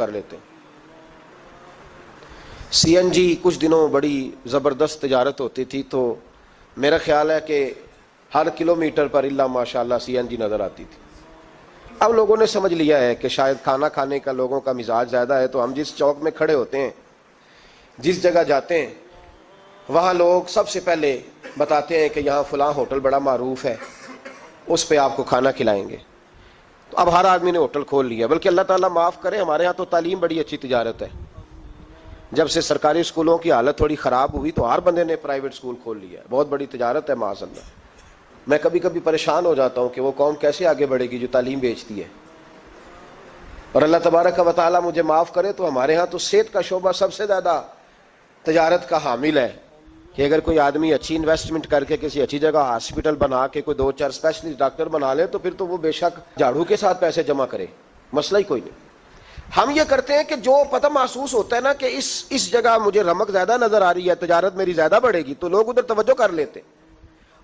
کر لیتے ہیں۔ سی این جی کچھ دنوں بڑی زبردست تجارت ہوتی تھی، تو میرا خیال ہے کہ ہر کلومیٹر پر الا ماشاءاللہ سی این جی نظر آتی تھی۔ اب لوگوں نے سمجھ لیا ہے کہ شاید کھانا کھانے کا لوگوں کا مزاج زیادہ ہے، تو ہم جس چوک میں کھڑے ہوتے ہیں، جس جگہ جاتے ہیں، وہاں لوگ سب سے پہلے بتاتے ہیں کہ یہاں فلاں ہوٹل بڑا معروف ہے، اس پہ آپ کو کھانا کھلائیں گے۔ تو اب ہر آدمی نے ہوٹل کھول لیا، بلکہ اللہ تعالیٰ معاف کرے، ہمارے ہاں تو تعلیم بڑی اچھی تجارت ہے۔ جب سے سرکاری اسکولوں کی حالت تھوڑی خراب ہوئی تو ہر بندے نے پرائیویٹ اسکول کھول لیا ہے، بہت بڑی تجارت ہے معاذ اللہ۔ میں کبھی کبھی پریشان ہو جاتا ہوں کہ وہ قوم کیسے آگے بڑھے گی جو تعلیم بیچتی ہے۔ اور اللہ تبارک و تعالیٰ مجھے معاف کرے تو ہمارے ہاں تو صحت کا شعبہ سب سے زیادہ تجارت کا حامل ہے، کہ اگر کوئی آدمی اچھی انویسٹمنٹ کر کے کسی اچھی جگہ ہاسپٹل بنا کے کوئی 2-4 اسپیشلسٹ ڈاکٹر بنا لے تو پھر تو وہ بے شک جھاڑو کے ساتھ پیسے جمع کرے، مسئلہ ہی کوئی نہیں۔ ہم یہ کرتے ہیں کہ جو پتہ محسوس ہوتا ہے نا کہ اس جگہ مجھے رمق زیادہ نظر آ رہی ہے، تجارت میری زیادہ بڑھے گی، تو لوگ ادھر توجہ کر لیتے۔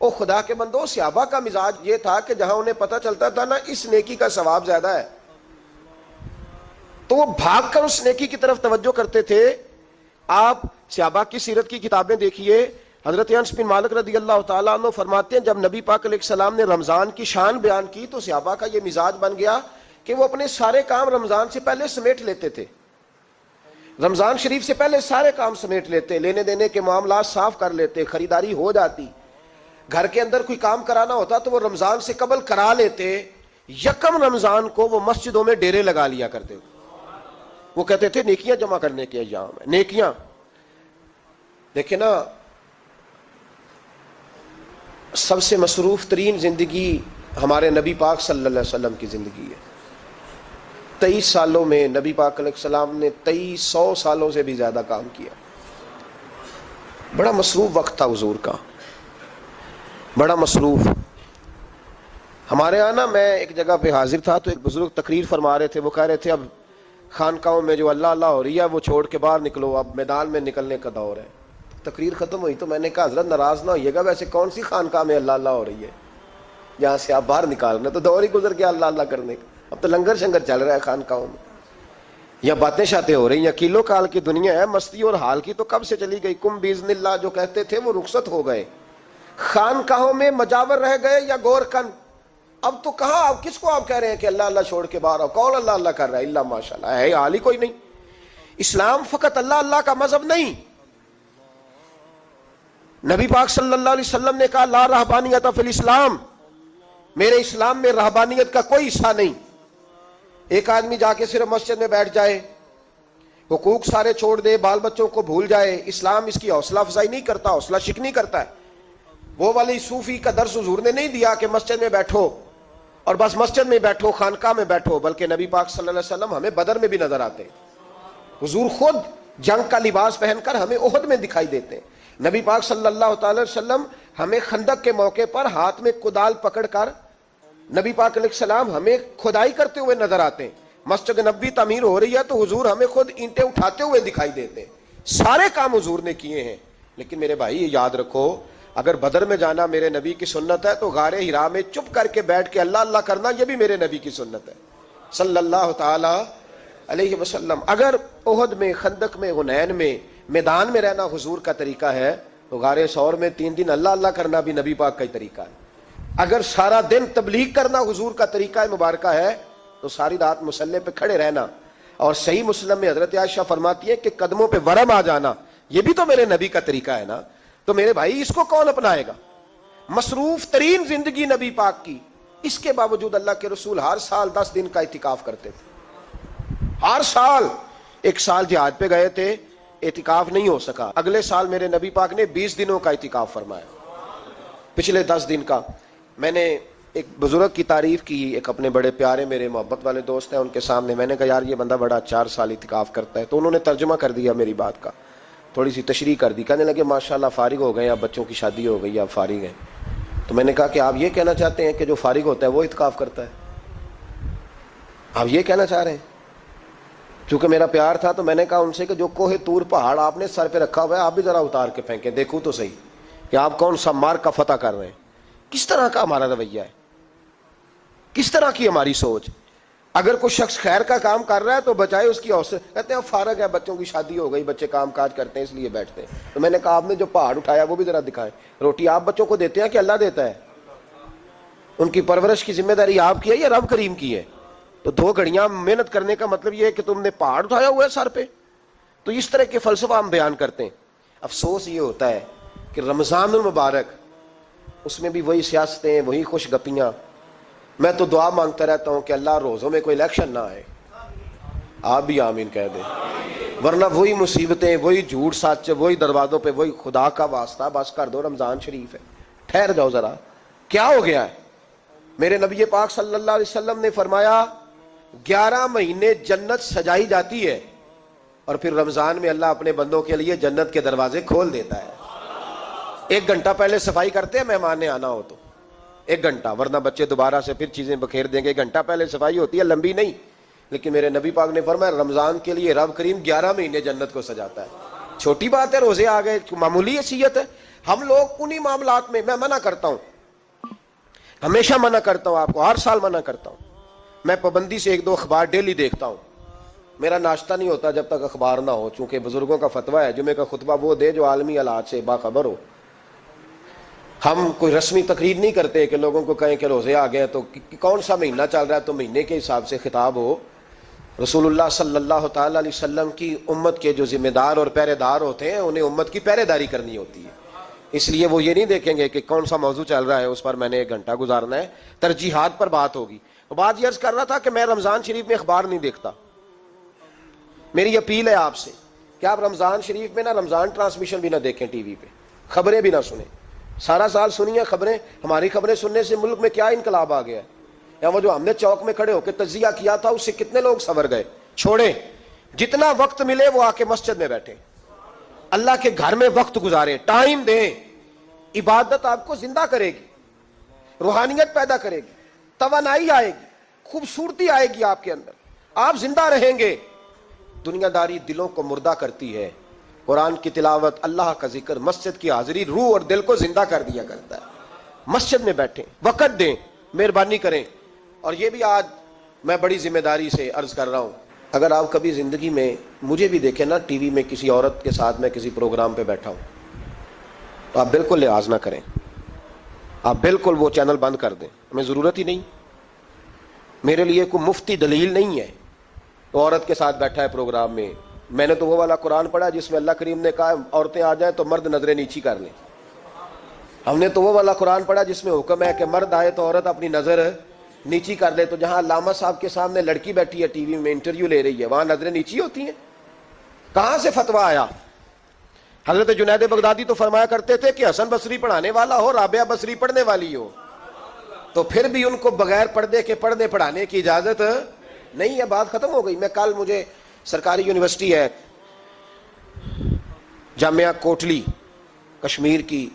او خدا کے بندو، صحابہ کا مزاج یہ تھا کہ جہاں انہیں پتہ چلتا تھا نا اس نیکی کا ثواب زیادہ ہے، تو وہ بھاگ کر اس نیکی کی طرف توجہ کرتے تھے۔ آپ صحابہ کی سیرت کی کتابیں دیکھیے، حضرت انس بن مالک رضی اللہ تعالیٰ عنہ فرماتے ہیں جب نبی پاک علیہ السلام نے رمضان کی شان بیان کی تو صحابہ کا یہ مزاج بن گیا کہ وہ اپنے سارے کام رمضان سے پہلے سمیٹ لیتے تھے، رمضان شریف سے پہلے سارے کام سمیٹ لیتے، لینے دینے کے معاملات صاف کر لیتے، خریداری ہو جاتی، گھر کے اندر کوئی کام کرانا ہوتا تو وہ رمضان سے قبل کرا لیتے۔ یکم رمضان کو وہ مسجدوں میں ڈیرے لگا لیا کرتے، وہ کہتے تھے نیکیاں جمع کرنے کے ایام ہے، نیکیاں۔ دیکھیں نا، سب سے مصروف ترین زندگی ہمارے نبی پاک صلی اللہ علیہ وسلم کی زندگی ہے۔ 23 سالوں میں نبی پاک علیہ السلام نے 2300 سالوں سے بھی زیادہ کام کیا۔ بڑا مصروف وقت تھا حضور کا، بڑا مصروف۔ ہمارے یہاں نا، میں ایک جگہ پہ حاضر تھا تو ایک بزرگ تقریر فرما رہے تھے، وہ کہہ رہے تھے اب خانقاہوں میں جو اللہ اللہ ہو رہی ہے وہ چھوڑ کے باہر نکلو، اب میدان میں نکلنے کا دور ہے۔ تقریر ختم ہوئی تو میں نے کہا حضرت ناراض نہ ہوئیے گا، ویسے کون سی خانقاہ میں اللہ اللہ ہو رہی ہے جہاں سے آپ باہر نکال رہے، تو دور ہی گزر گیا اللہ اللہ کرنے کا، اب تو لنگر شنگر چل رہا ہے خانقاہوں میں، یا باتیں شاتیں ہو رہی ہیں، کیلو کال کی دنیا ہے، مستی اور حال کی تو کب سے چلی گئی۔ کم باذن اللہ جو کہتے تھے وہ رخصت ہو گئے، خانقاہوں میں مجاور رہ گئے یا گور کن۔ اب تو کہاں، آپ کس کو آپ کہہ رہے ہیں کہ اللہ اللہ چھوڑ کے باہر آؤ؟ کون اللہ اللہ کر رہا ہے؟ اللہ ماشاءاللہ ہے، حال ہی کوئی نہیں۔ اسلام فقط اللہ اللہ کا مذہب نہیں۔ نبی پاک صلی اللہ علیہ وسلم نے کہا لا رہبانیت فی الاسلام، میرے اسلام میں رہبانیت کا کوئی حصہ نہیں۔ ایک آدمی جا کے صرف مسجد میں بیٹھ جائے، حقوق سارے چھوڑ دے، بال بچوں کو بھول جائے، اسلام اس کی حوصلہ افزائی نہیں کرتا، حوصلہ شکنی کرتا ہے۔ وہ والی صوفی کا درس حضور نے نہیں دیا کہ مسجد میں بیٹھو اور بس مسجد میں بیٹھو، خانقاہ میں بیٹھو، بلکہ نبی پاک صلی اللہ علیہ وسلم ہمیں بدر میں بھی نظر آتے ہیں، حضور خود جنگ کا لباس پہن کر ہمیں احد میں دکھائی دیتے ہیں۔ نبی پاک صلی اللہ تعالی وسلم ہمیں خندق کے موقع پر ہاتھ میں کدال پکڑ کر نبی پاک علیہ السلام ہمیں کھدائی کرتے ہوئے نظر آتے ہیں۔ مسجد نبوی تعمیر ہو رہی ہے تو حضور ہمیں خود اینٹیں اٹھاتے ہوئے دکھائی دیتے ہیں۔ سارے کام حضور نے کیے ہیں، لیکن میرے بھائی یہ یاد رکھو، اگر بدر میں جانا میرے نبی کی سنت ہے تو غار حرا میں چپ کر کے بیٹھ کے اللہ اللہ کرنا یہ بھی میرے نبی کی سنت ہے صلی اللہ تعالی علیہ وسلم۔ اگر احد میں، خندق میں، حنین میں، میدان میں رہنا حضور کا طریقہ ہے تو غار ثور میں 3 دن اللہ اللہ کرنا بھی نبی پاک کا ہی طریقہ ہے۔ اگر سارا دن تبلیغ کرنا حضور کا طریقہ مبارکہ ہے تو ساری رات مصلی پہ کھڑے رہنا، اور صحیح مسلم میں حضرت عائشہ فرماتی ہے کہ قدموں پہ ورم آ جانا یہ بھی تو میرے نبی کا طریقہ ہے نا۔ تو میرے بھائی اس کو کون اپنائے گا؟ مصروف ترین زندگی نبی پاک کی، اس کے باوجود اللہ کے رسول ہر سال 10 دن کا اعتکاف کرتے تھے، ہر سال۔ ایک سال جہاد پہ گئے تھے، اعتکاف نہیں ہو سکا، اگلے سال میرے نبی پاک نے 20 دنوں کا اعتکاف فرمایا، پچھلے 10 دن کا۔ میں نے ایک بزرگ کی تعریف کی، ایک اپنے بڑے پیارے میرے محبت والے دوست ہیں ان کے سامنے، میں نے کہا یار یہ بندہ بڑا 4 سال اعتکاف کرتا ہے، تو انہوں نے ترجمہ کر دیا میری بات کا، تھوڑی سی تشریح کر دی، کہنے لگے ماشاءاللہ فارغ ہو گئے، اب بچوں کی شادی ہو گئی، اب فارغ ہیں۔ تو میں نے کہا کہ آپ یہ کہنا چاہتے ہیں کہ جو فارغ ہوتا ہے وہ اعتکاف کرتا ہے؟ آپ یہ کہنا چاہ رہے ہیں؟ چونکہ میرا پیار تھا تو میں نے کہا ان سے کہ جو کوہ طور پہاڑ آپ نے سر پہ رکھا ہوا ہے آپ بھی ذرا اتار کے پھینکیں، دیکھوں تو صحیح کہ آپ کون سا مار کا فتح کر رہے ہیں، کس طرح کا ہمارا رویہ ہے، کس طرح کی ہماری سوچ۔ اگر کوئی شخص خیر کا کام کر رہا ہے تو بجائے اس کی حوصلہ، کہتے ہیں فارغ ہے، بچوں کی شادی ہو گئی، بچے کام کاج کرتے ہیں اس لیے بیٹھتے ہیں. تو میں نے کہا آپ نے جو پہاڑ اٹھایا وہ بھی ذرا دکھائیں. روٹی آپ بچوں کو دیتے ہیں کہ اللہ دیتا ہے؟ ان کی پرورش کی ذمہ داری آپ کی ہے یا رب کریم کی ہے؟ تو 2 گھڑیاں محنت کرنے کا مطلب یہ ہے کہ تم نے پہاڑ اٹھایا ہوا ہے سر پہ. تو اس طرح کے فلسفہ ہم بیان کرتے ہیں. افسوس یہ ہوتا ہے کہ رمضان المبارک اس میں بھی وہی سیاستیں، وہی خوش گپیاں. میں تو دعا مانگتا رہتا ہوں کہ اللہ روزوں میں کوئی الیکشن نہ آئے. آپ بھی آمین کہہ دیں. ورنہ وہی مصیبتیں، وہی جھوٹ سچ، وہی دروازوں پہ وہی. خدا کا واسطہ بس کر دو، رمضان شریف ہے، ٹھہر جاؤ ذرا. کیا ہو گیا ہے؟ میرے نبی پاک صلی اللہ علیہ وسلم نے فرمایا 11 مہینے جنت سجائی جاتی ہے اور پھر رمضان میں اللہ اپنے بندوں کے لیے جنت کے دروازے کھول دیتا ہے. 1 گھنٹہ پہلے صفائی کرتے ہیں مہمان نے آنا ہو تو 1 گھنٹہ، ورنہ بچے دوبارہ سے پھر چیزیں بکھیر دیں گے. 1 گھنٹہ پہلے صفائی ہوتی ہے، لمبی نہیں. لیکن میرے نبی پاک نے فرمایا رمضان کے لیے رب کریم 11 مہینے جنت کو سجاتا ہے. چھوٹی بات ہے، روزے آ گئے، معمولی حیثیت ہے. ہم لوگ انہی معاملات میں، میں منع کرتا ہوں، ہمیشہ منع کرتا ہوں، آپ کو ہر سال منع کرتا ہوں. میں پابندی سے 1-2 اخبار ڈیلی دیکھتا ہوں. میرا ناشتہ نہیں ہوتا جب تک اخبار نہ ہو، چونکہ بزرگوں کا فتویٰ ہے جمعے کا خطبہ وہ دے جو عالمی حالات سے باخبر ہو. ہم کوئی رسمی تقریر نہیں کرتے کہ لوگوں کو کہیں کہ روزے آ گئے تو کون سا مہینہ چل رہا ہے تو مہینے کے حساب سے خطاب ہو. رسول اللہ صلی اللہ تعالی علیہ وسلم کی امت کے جو ذمہ دار اور پہرے دار ہوتے ہیں انہیں امت کی پہرے داری کرنی ہوتی ہے. اس لیے وہ یہ نہیں دیکھیں گے کہ کون سا موضوع چل رہا ہے اس پر میں نے 1 گھنٹہ گزارنا ہے. ترجیحات پر بات ہوگی. بات یہ عرض کر رہا تھا کہ میں رمضان شریف میں اخبار نہیں دیکھتا. میری اپیل ہے آپ سے کہ آپ رمضان شریف میں نہ رمضان ٹرانسمیشن بھی نہ دیکھیں ٹی وی پہ، خبریں بھی نہ سنیں. سارا سال سنیے خبریں. ہماری خبریں سننے سے ملک میں کیا انقلاب آ گیا ہے. یا وہ جو ہم نے چوک میں کھڑے ہو کے تجزیہ کیا تھا اس سے کتنے لوگ سنور گئے. چھوڑیں، جتنا وقت ملے وہ آ کے مسجد میں بیٹھیں، اللہ کے گھر میں وقت گزاریں، ٹائم دیں. عبادت آپ کو زندہ کرے گی، روحانیت پیدا کرے گی، توانائی آئے گی، خوبصورتی آئے گی آپ کے اندر، آپ زندہ رہیں گے. دنیا داری دلوں کو مردہ کرتی ہے. قرآن کی تلاوت، اللہ کا ذکر، مسجد کی حاضری روح اور دل کو زندہ کر دیا کرتا ہے. مسجد میں بیٹھیں، وقت دیں، مہربانی کریں. اور یہ بھی آج میں بڑی ذمہ داری سے عرض کر رہا ہوں، اگر آپ کبھی زندگی میں مجھے بھی دیکھیں نا ٹی وی میں کسی عورت کے ساتھ میں کسی پروگرام پہ بیٹھا ہوں تو آپ بالکل لحاظ نہ کریں. آپ بالکل وہ چینل بند کر دیں، ہمیں ضرورت ہی نہیں. میرے لیے کوئی مفتی دلیل نہیں ہے تو عورت کے ساتھ بیٹھا ہے پروگرام میں. میں نے تو وہ والا قرآن پڑھا جس میں اللہ کریم نے کہا عورتیں آ جائیں تو مرد نظریں نیچی کر لیں. ہم نے تو وہ والا قرآن پڑھا جس میں حکم ہے کہ مرد آئے تو عورت اپنی نظر نیچی کر لے. تو جہاں علامہ صاحب کے سامنے لڑکی بیٹھی ہے ٹی وی میں انٹرویو لے رہی ہے وہاں نظریں نیچی ہوتی ہیں؟ کہاں سے فتویٰ آیا؟ حضرت جنید بغدادی تو فرمایا کرتے تھے کہ حسن بصری پڑھانے والا ہو، رابعہ بصری پڑھنے والی ہو. تو پھر بھی ان کو بغیر پردے کے پڑھنے پڑھانے کی اجازت نہیں ہے. بات ختم ہو گئی. میں کل مجھے سرکاری یونیورسٹی ہے جامعہ کوٹلی کشمیر کی،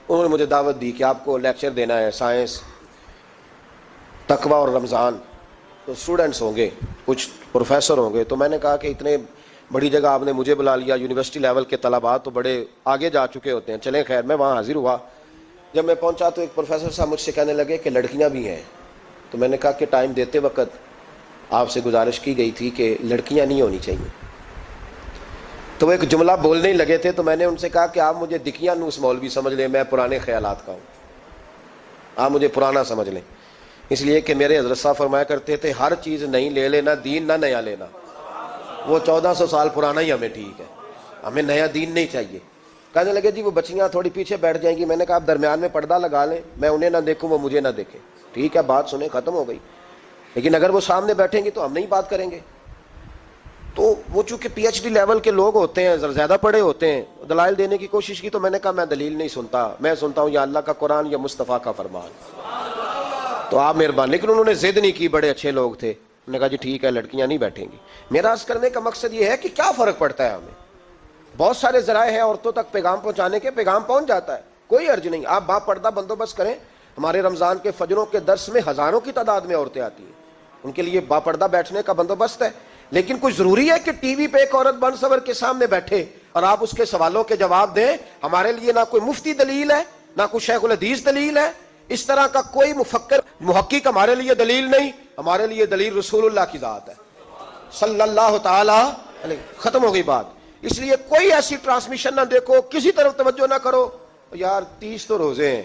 انہوں نے مجھے دعوت دی کہ آپ کو لیکچر دینا ہے سائنس، تقوی اور رمضان. تو اسٹوڈنٹس ہوں گے، کچھ پروفیسر ہوں گے. تو میں نے کہا کہ اتنے بڑی جگہ آپ نے مجھے بلا لیا، یونیورسٹی لیول کے طلباء تو بڑے آگے جا چکے ہوتے ہیں. چلیں خیر، میں وہاں حاضر ہوا. جب میں پہنچا تو ایک پروفیسر صاحب مجھ سے کہنے لگے کہ لڑکیاں بھی ہیں. تو میں نے کہا کہ ٹائم دیتے وقت آپ سے گزارش کی گئی تھی کہ لڑکیاں نہیں ہونی چاہیے. تو وہ ایک جملہ بولنے ہی لگے تھے تو میں نے ان سے کہا کہ آپ مجھے دکھیاں نوس مولوی سمجھ لیں، میں پرانے خیالات کا ہوں، آپ مجھے پرانا سمجھ لیں. اس لیے کہ میرے حضرت صاحب فرمایا کرتے تھے ہر چیز نہیں لے لینا، دین نہ نیا لینا. وہ 1400 سال پرانا ہی ہمیں ٹھیک ہے، ہمیں نیا دین نہیں چاہیے. کہنے لگے جی وہ بچیاں تھوڑی پیچھے بیٹھ جائیں گی. میں نے کہا آپ درمیان میں پردہ لگا لیں، میں انہیں نہ دیکھوں وہ مجھے نہ دیکھیں. ٹھیک ہے، بات سنیں، ختم ہو گئی. لیکن اگر وہ سامنے بیٹھیں گی تو ہم نہیں بات کریں گے. تو وہ چونکہ پی ایچ ڈی لیول کے لوگ ہوتے ہیں، زیادہ پڑھے ہوتے ہیں، دلائل دینے کی کوشش کی. تو میں نے کہا میں دلیل نہیں سنتا، میں سنتا ہوں یا اللہ کا قرآن یا مصطفیٰ کا فرمان. تو آپ مہربان. لیکن انہوں نے ضد نہیں کی، بڑے اچھے لوگ تھے. انہوں نے کہا جی ٹھیک ہے لڑکیاں نہیں بیٹھیں گی. میرا عرض کرنے کا مقصد یہ ہے کہ کیا فرق پڑتا ہے ہمیں. بہت سارے ذرائع ہیں عورتوں تک پیغام پہنچانے کے، پیغام پہنچ جاتا ہے، کوئی حرج نہیں. آپ با پردہ بندوبست کریں. ہمارے رمضان کے فجروں کے درس میں ہزاروں کی تعداد میں عورتیں آتی ہیں، ان کے لیے با پردہ بیٹھنے کا بندوبست ہے. لیکن کوئی ضروری ہے کہ ٹی وی پہ ایک عورت بن سور کے سامنے بیٹھے اور آپ اس کے سوالوں کے جواب دیں؟ ہمارے لیے نہ کوئی مفتی دلیل ہے، نہ کوئی شیخ الحدیث دلیل ہے. اس طرح کا کوئی مفکر محقق ہمارے لیے دلیل نہیں. ہمارے لیے دلیل رسول اللہ کی ذات ہے صلی اللہ تعالی علیہ. ختم ہو گئی بات. اس لیے کوئی ایسی ٹرانسمیشن نہ دیکھو, کسی طرف توجہ نہ کرو. یار 30 تو روزے ہیں,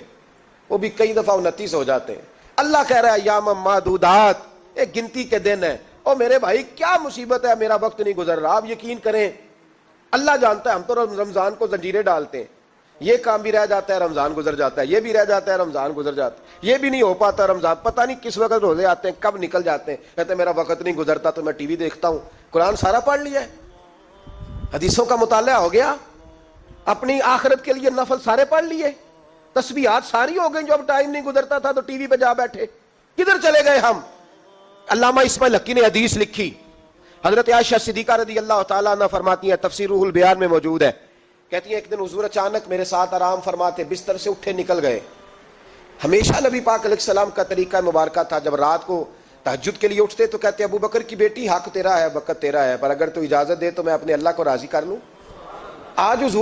وہ بھی کئی دفعہ 29 ہو جاتے ہیں. اللہ کہہ رہا ہے ایام معدودات, ایک گنتی کے دن ہے. اور میرے بھائی کیا مصیبت ہے, میرا وقت نہیں گزر رہا. آپ یقین کریں اللہ جانتا ہے, ہم تو رمضان کو زنجیریں ڈالتے ہیں. یہ کام بھی رہ جاتا ہے, رمضان گزر جاتا ہے. یہ بھی رہ جاتا ہے, رمضان گزر جاتا ہے. یہ بھی نہیں ہو پاتا رمضان, پتہ نہیں کس وقت روزے آتے ہیں, کب نکل جاتے ہیں. کہتے ہیں میرا وقت نہیں گزرتا تو میں ٹی وی دیکھتا ہوں. قرآن سارا پڑھ لیا ہے, حدیثوں کا مطالعہ ہو گیا, اپنی آخرت کے لیے نفل سارے پڑھ لیے, تسبیحات ساری ہو گئی. جو اب ٹائم نہیں گزرتا تھا تو ٹی وی پہ جا بیٹھے. کدھر چلے گئے ہم؟ علامہ اسماعیل حقی نے حدیث لکھی, حضرت عائشہ صدیقہ رضی اللہ تعالیٰ عنہ فرماتی ہیں, تفسیر روح البیان میں موجود ہے. کہتی ہیں ایک دن حضور اچانک میرے ساتھ آرام فرماتے, بستر سے اٹھے نکل گئے. ہمیشہ نبی پاک علیہ السلام کا طریقہ مبارکہ تھا, جب رات کو تہجد کے لیے اٹھتے تو کہتے ابو بکر کی بیٹی حق تیرا ہے, وقت تیرا ہے, پر اگر تو اجازت دے تو میں اپنے اللہ کو راضی کر لوں. آج حضور